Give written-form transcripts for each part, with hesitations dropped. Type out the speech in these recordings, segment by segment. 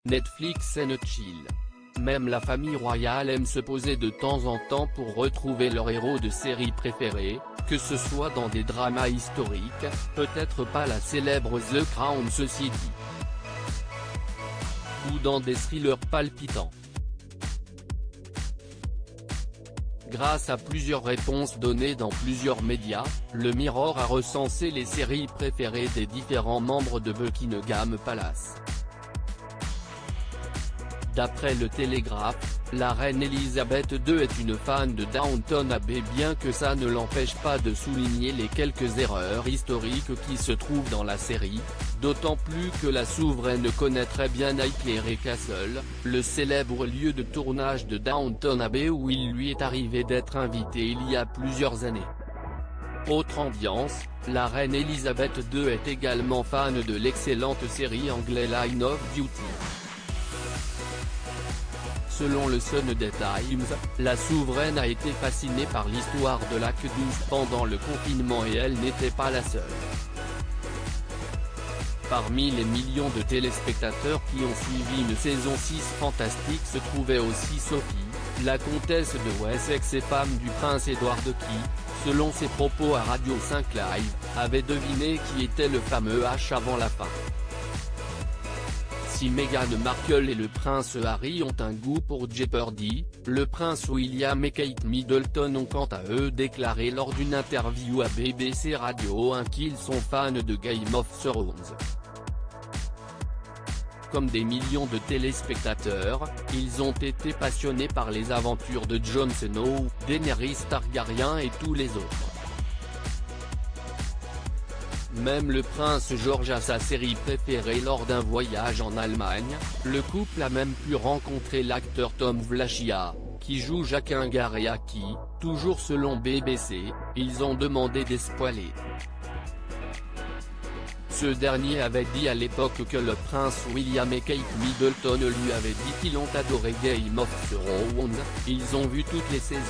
Netflix and chill. Même la famille royale aime se poser de temps en temps pour retrouver leur héros de série préféré, que ce soit dans des dramas historiques, peut-être pas la célèbre The Crown ceci dit, ou dans des thrillers palpitants. Grâce à plusieurs réponses données dans plusieurs médias, le Mirror a recensé les séries préférées des différents membres de Buckingham Palace. D'après le Télégraphe, la reine Elisabeth II est une fan de Downton Abbey bien que ça ne l'empêche pas de souligner les quelques erreurs historiques qui se trouvent dans la série, d'autant plus que la souveraine connaît très bien Highclere Castle, le célèbre lieu de tournage de Downton Abbey où il lui est arrivé d'être invité il y a plusieurs années. Autre ambiance, la reine Elisabeth II est également fan de l'excellente série anglaise Line of Duty. Selon le Sunday Times, la souveraine a été fascinée par l'histoire de l'Ac 12 pendant le confinement et elle n'était pas la seule. Parmi les millions de téléspectateurs qui ont suivi une saison 6 fantastique se trouvait aussi Sophie, la comtesse de Wessex et femme du prince Edward qui, selon ses propos à Radio 5 Live, avait deviné qui était le fameux H avant la fin. Si Meghan Markle et le prince Harry ont un goût pour Jeopardy, le prince William et Kate Middleton ont quant à eux déclaré lors d'une interview à BBC Radio 1 qu'ils sont fans de Game of Thrones. Comme des millions de téléspectateurs, ils ont été passionnés par les aventures de Jon Snow, Daenerys Targaryen et tous les autres. Même le prince George a sa série préférée lors d'un voyage en Allemagne, le couple a même pu rencontrer l'acteur Tom Vlachia, qui joue Jaqen H'ghar et à qui, toujours selon BBC, ils ont demandé des spoilers. Ce dernier avait dit à l'époque que le prince William et Kate Middleton lui avaient dit qu'ils ont adoré Game of Thrones, ils ont vu toutes les saisons.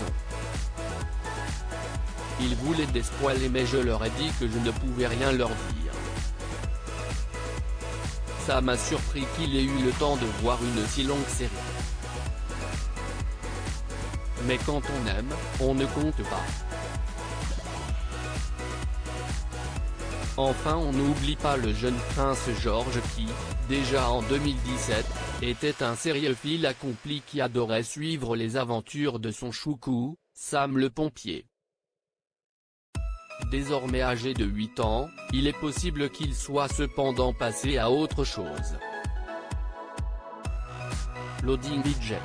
Ils voulaient des spoilers mais je leur ai dit que je ne pouvais rien leur dire. Ça m'a surpris qu'il ait eu le temps de voir une si longue série. Mais quand on aime, on ne compte pas. Enfin on n'oublie pas le jeune prince George qui, déjà en 2017, était un sériephile accompli qui adorait suivre les aventures de son chouchou, Sam le pompier. Désormais âgé de 8 ans, il est possible qu'il soit cependant passé à autre chose. Loading budget.